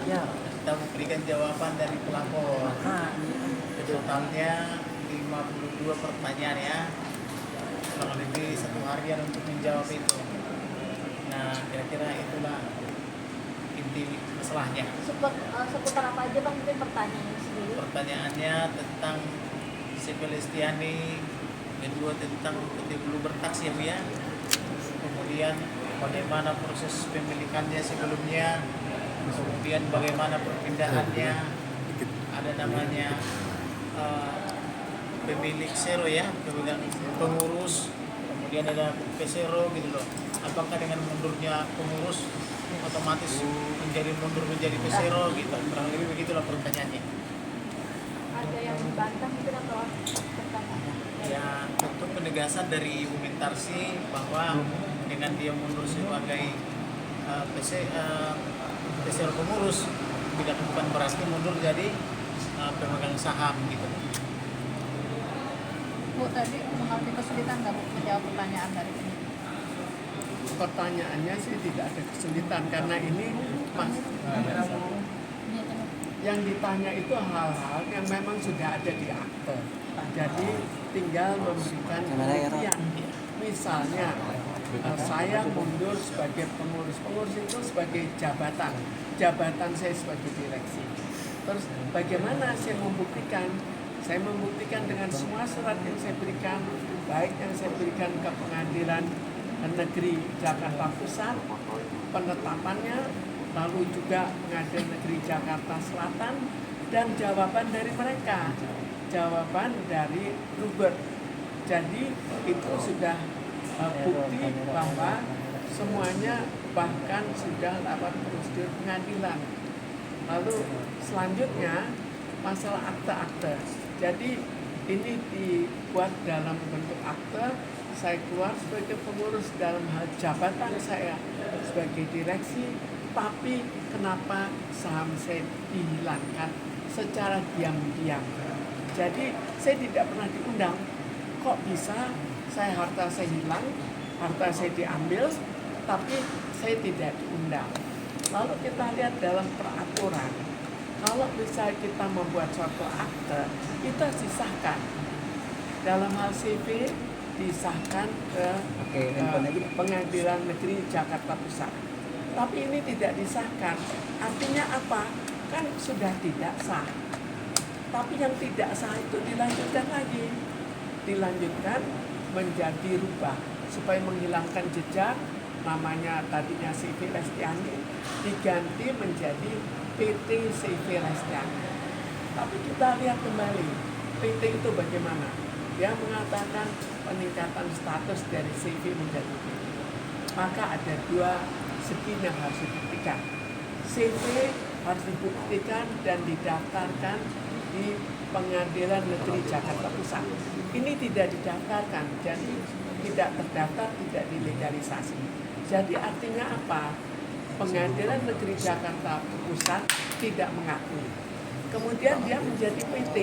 Ya, kita memberikan jawaban dari pelapor. Totalnya 52 pertanyaan ya. Kurang lebih 1 harian untuk menjawab itu. Nah, kira-kira itulah inti masalahnya. Seputar apa aja Bang mungkin pertanyaannya sendiri? Pertanyaannya tentang Siti Lestiani, kedua tentang dulu bertaksi ya. Kemudian bagaimana proses pemilikannya sebelumnya, kemudian bagaimana perpindahannya, ada namanya pemilik sero ya, kemudian pengurus, kemudian ada pesero gitu loh. Apakah dengan mundurnya pengurus otomatis menjadi pesero gitu? Kurang lebih begitulah pertanyaannya. Ada yang membantah mungkin atau pertanyaan? Ya, untuk penegasan dari Ibu Mintarsi bahwa dengan dia mundur sebagai pesero pengurus bukan berarti mundur jadi pemegang saham gitu. Bu, tadi mengalami kesulitan nggak Bu menjawab pertanyaan dari ini? Pertanyaannya sih tidak ada kesulitan karena ini yang ditanya itu hal-hal yang memang sudah ada di akte. Jadi tinggal memberikan pengertian. Misalnya saya mundur sebagai pengurus. Pengurus itu sebagai jabatan. Jabatan saya sebagai direksi. Terus bagaimana saya membuktikan? Saya membuktikan dengan semua surat yang saya berikan, baik yang saya berikan ke Pengadilan Negeri Jakarta Pusat, penetapannya, lalu juga Pengadilan Negeri Jakarta Selatan, dan jawaban dari mereka, jawaban dari Robert. Jadi itu sudah bukti bahwa semuanya bahkan sudah lewat prosedur pengadilan. Lalu selanjutnya masalah akte-akte. Jadi ini dibuat dalam bentuk akte. Saya keluar sebagai pengurus dalam hal jabatan saya sebagai direksi, tapi kenapa saham saya dihilangkan secara diam-diam? Jadi saya tidak pernah diundang. Kok bisa harta saya hilang, harta saya diambil, tapi saya tidak diundang? Lalu kita lihat dalam peraturan, kalau bisa kita membuat suatu akte, kita disahkan. Dalam hal CV, disahkan ke Pengadilan Negeri Jakarta Pusat. Tapi ini tidak disahkan. Artinya apa? Kan sudah tidak sah. Tapi yang tidak sah itu dilanjutkan lagi. Dilanjutkan menjadi rubah. Supaya menghilangkan jejak, namanya tadinya Siti Lestiani, diganti menjadi PT CV Lestiani. Tapi kita lihat kembali, PT itu bagaimana? Dia mengatakan peningkatan status dari CV menjadi PT. Maka ada dua segi yang harus dibuktikan. CV harus dibuktikan dan didaftarkan di Pengadilan Negeri Jakarta Pusat. Ini tidak didaftarkan, jadi tidak terdaftar, tidak dilegalisasi. Jadi artinya apa? Pengadilan Negeri Jakarta Pusat tidak mengakui. Kemudian dia menjadi PT.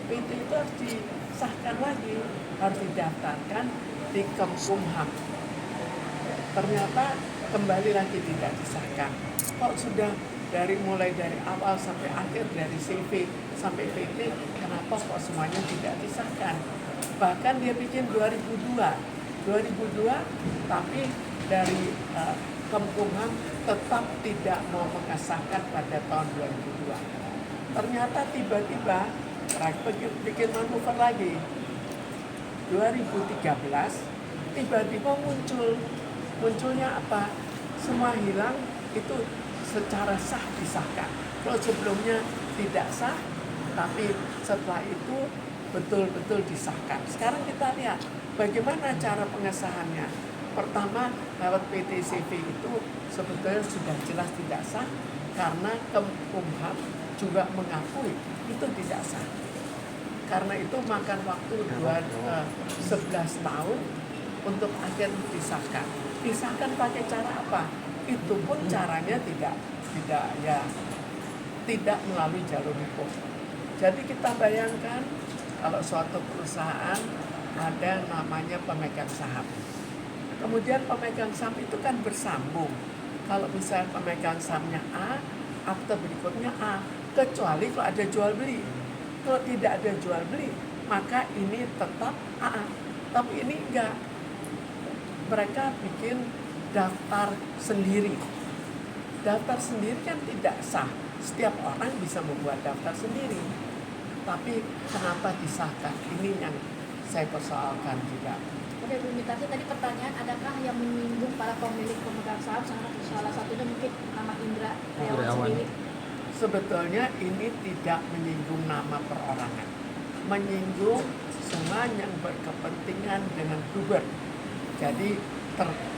PT itu harus disahkan lagi, harus didaftarkan di Kemkumham. Ternyata kembali lagi tidak disahkan. Kok sudah mulai dari awal sampai akhir, dari CV sampai PT, kenapa kok semuanya tidak disahkan? Bahkan dia bikin 2002, tapi dari Kemkumham tetap tidak mau mengesahkan pada tahun 2002. Ternyata tiba-tiba bikin manuver lagi. 2013 tiba-tiba munculnya apa? Semua hilang, itu secara sah disahkan. Kalau sebelumnya tidak sah, tapi setelah itu betul-betul disahkan. Sekarang kita lihat bagaimana cara pengesahannya. Pertama, lewat PT CV itu sebetulnya sudah jelas tidak sah karena Kemkumham juga mengakui itu tidak sah. Karena itu makan waktu 11 tahun untuk akhirnya disahkan. Disahkan pakai cara apa? Itu pun caranya tidak melalui jalur hukum. Jadi kita bayangkan kalau suatu perusahaan ada namanya pemegang saham. Kemudian pemegang saham itu kan bersambung. Kalau misalnya pemegang sahamnya A akte berikutnya A, kecuali kalau ada jual beli. Kalau tidak ada jual beli, maka ini tetap A. Tapi ini enggak. Mereka bikin daftar sendiri. Daftar sendiri kan tidak sah. Setiap orang bisa membuat daftar sendiri. Tapi kenapa disahkan? Ini yang saya persoalkan juga. Oke, Bu Mitasi, tadi pertanyaan, adakah yang menyinggung para pemilik pemegang saham? Salah satunya mungkin nama Indra Triawan sendiri. Sebetulnya ini tidak menyinggung nama perorangan. Menyinggung semua yang berkepentingan dengan Bluebird. Jadi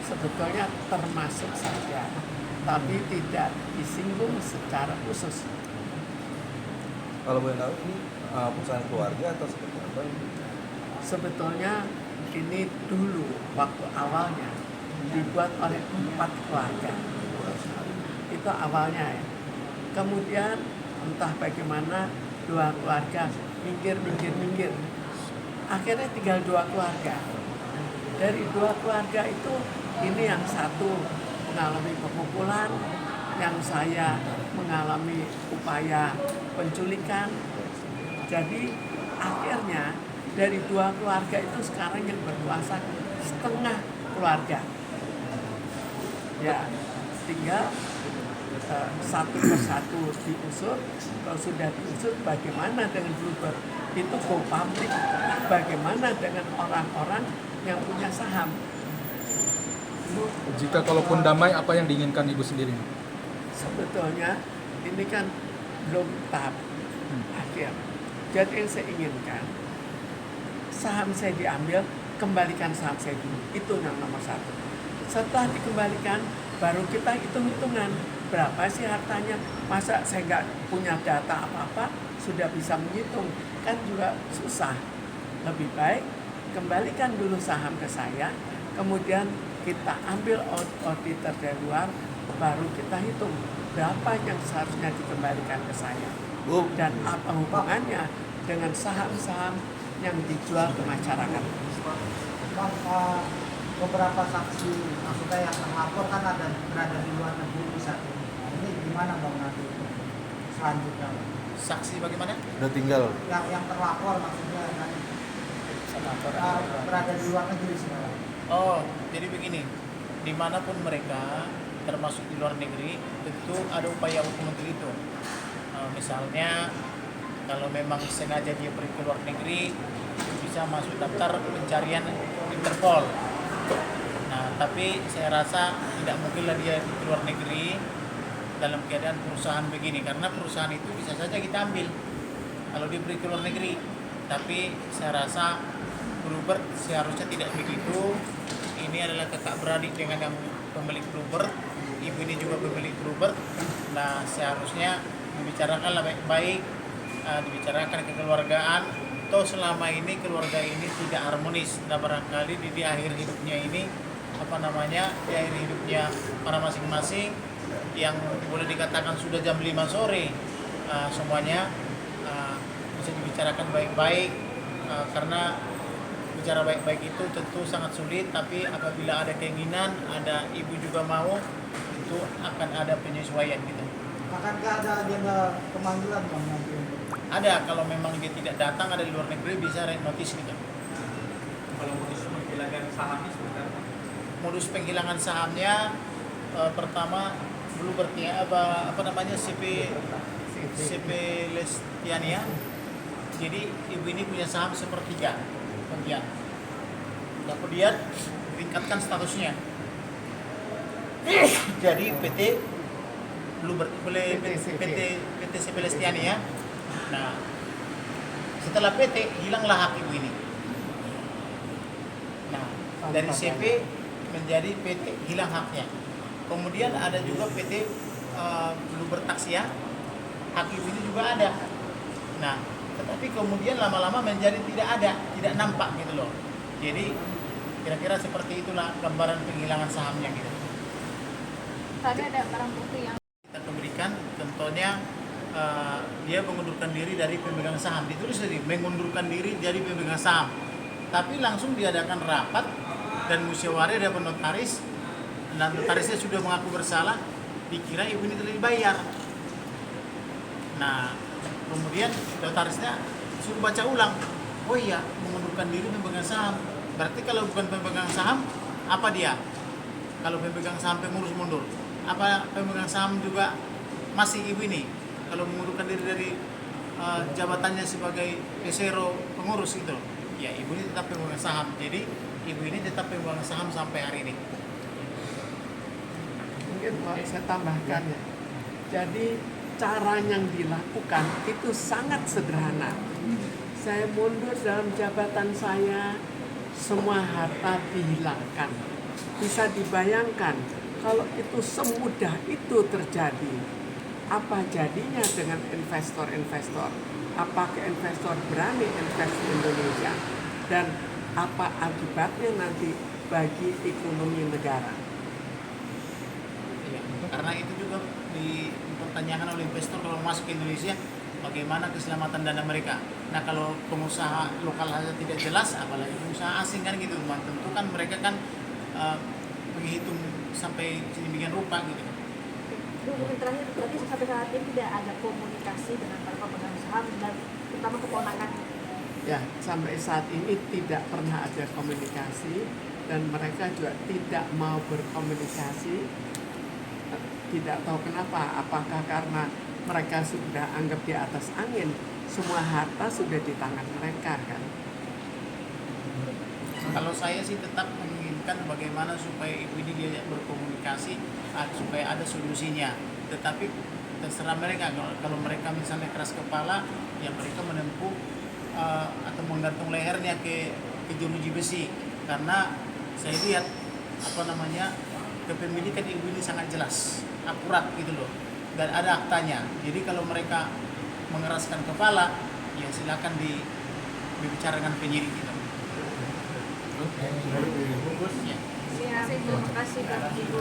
sebetulnya termasuk saja, tapi tidak disinggung secara khusus. Kalau boleh tahu ini perusahaan keluarga atau seperti apa? Sebetulnya ini dulu waktu awalnya dibuat oleh 4 keluarga. Itu awalnya ya. Kemudian entah bagaimana 2 keluarga minggir. Akhirnya tinggal 2 keluarga. Dari 2 keluarga itu ini yang satu mengalami pemukulan, yang saya mengalami upaya penculikan. Jadi akhirnya dari 2 keluarga itu sekarang yang berkuasa setengah keluarga. Ya, tinggal satu persatu diusut. Kalau sudah diusut, bagaimana dengan Bluebird? Itu go public. Bagaimana dengan orang-orang yang punya saham? Jika kalaupun damai, apa yang diinginkan Ibu sendiri? Sebetulnya ini kan belum tahap akhir. Jadi yang saya inginkan, saham saya diambil, kembalikan saham saya dulu. Itu yang nomor 1. Setelah dikembalikan, baru kita hitung-hitungan berapa sih hartanya. Masa saya nggak punya data apa-apa sudah bisa menghitung, kan juga susah. Lebih baik kembalikan dulu saham ke saya, kemudian kita ambil auditor dari luar, baru kita hitung berapa yang seharusnya dikembalikan ke saya dan apa hubungannya dengan saham-saham yang dijual ke masyarakat. Bang, beberapa saksi maksudnya yang terlapor kan ada berada di luar negeri saat ini. Ini gimana Bang nanti selanjutnya? Saksi bagaimana? Udah tinggal. Yang terlapor maksudnya nanti berada di luar negeri sekarang. Oh, jadi begini, dimanapun mereka, termasuk di luar negeri, tentu ada upaya hukum untuk itu. Misalnya, kalau memang sengaja dia pergi ke luar negeri, bisa masuk daftar pencarian Interpol. Nah, tapi saya rasa tidak mungkinlah dia ke luar negeri dalam keadaan perusahaan begini, karena perusahaan itu bisa saja kita ambil kalau dia pergi ke luar negeri. Tapi saya rasa Bluebird seharusnya tidak begitu. Ini adalah kakak beradik dengan yang pemilik Bluebird, ibu ini juga pemilik Bluebird. Nah, seharusnya dibicarakanlah baik-baik, dibicarakan kekeluargaan. Toh selama ini keluarga ini tidak harmonis. Nah, barangkali di akhir hidupnya ini di akhir hidupnya para masing-masing yang boleh dikatakan sudah jam 5 sore, semuanya bisa dibicarakan baik-baik, karena bicara baik-baik itu tentu sangat sulit, tapi apabila ada keinginan, ada ibu juga mau, itu akan ada penyesuaian gitu. Akankah ada agenda pemanggilan Bang nanti? Ada, kalau memang dia tidak datang, ada di luar negeri, bisa red notice gitu. Kalau modus penghilangan sahamnya sebenarnya Modus penghilangan sahamnya pertama Bluebird ya, CP Lestiania. Jadi ibu ini punya saham sepertiga bagian. Kemudian tingkatkan statusnya. Jadi PT Bluebird, PT CP Lestiania. Nah, setelah PT hilanglah hak ibu ini. Nah, dari CP menjadi PT hilang haknya. Kemudian ada juga PT Bluebird Taxia, hak ibu ini juga ada. Nah, tetapi kemudian lama-lama menjadi tidak ada, tidak nampak gitu loh. Jadi kira-kira seperti itulah gambaran penghilangan sahamnya gitu. Tadi ada barang bukti yang Kita berikan contohnya dia mengundurkan diri dari pemegang saham, ditulis tadi mengundurkan diri dari pemegang saham, tapi langsung diadakan rapat dan musyawarah ada notaris, dan notarisnya sudah mengaku bersalah, dikira ibu ini telah dibayar. Nah, kemudian notarisnya suruh baca ulang. Oh iya, mengundurkan diri pemegang saham. Berarti kalau bukan pemegang saham, apa dia? Kalau pemegang saham pengurus mundur, apa pemegang saham juga masih ibu ini? Kalau mengundurkan diri dari jabatannya sebagai pesero pengurus gitu, ya ibu ini tetap pemegang saham. Jadi ibu ini tetap pemegang saham sampai hari ini. Mungkin Pak, saya tambahkan ya. Jadi cara yang dilakukan itu sangat sederhana. Saya mundur dalam jabatan saya, semua harta dihilangkan. Bisa dibayangkan kalau itu semudah itu terjadi, apa jadinya dengan investor-investor? Apakah investor berani invest di Indonesia? Dan apa akibatnya nanti bagi ekonomi negara? Ya, karena itu juga dipertanyakan oleh investor kalau masuk ke Indonesia, bagaimana keselamatan dana mereka. Nah, kalau pengusaha lokal saja tidak jelas, apalagi pengusaha asing kan gitu. Tentu kan mereka kan menghitung sampai sedemikian rupa gitu. Bu, mungkin terakhir, berarti sampai saat ini tidak ada komunikasi dengan para pemegang saham dan terutama keponakan. Ya, sampai saat ini tidak pernah ada komunikasi dan mereka juga tidak mau berkomunikasi. Tidak tahu kenapa, apakah karena mereka sudah anggap di atas angin, semua harta sudah di tangan mereka kan. Kalau saya sih tetap menginginkan bagaimana supaya ibu ini dia berkomunikasi supaya ada solusinya. Tetapi terserah mereka, kalau mereka misalnya keras kepala, ya mereka menempuh atau menggantung lehernya ke jeruji besi. Karena saya lihat kepemilikan ibu ini sangat jelas, akurat gitu loh, dan ada aktanya. Jadi kalau mereka mengeraskan kepala, ya silakan dibicarakan penyidik gitu. Ya. Terima kasih Pak Ibu.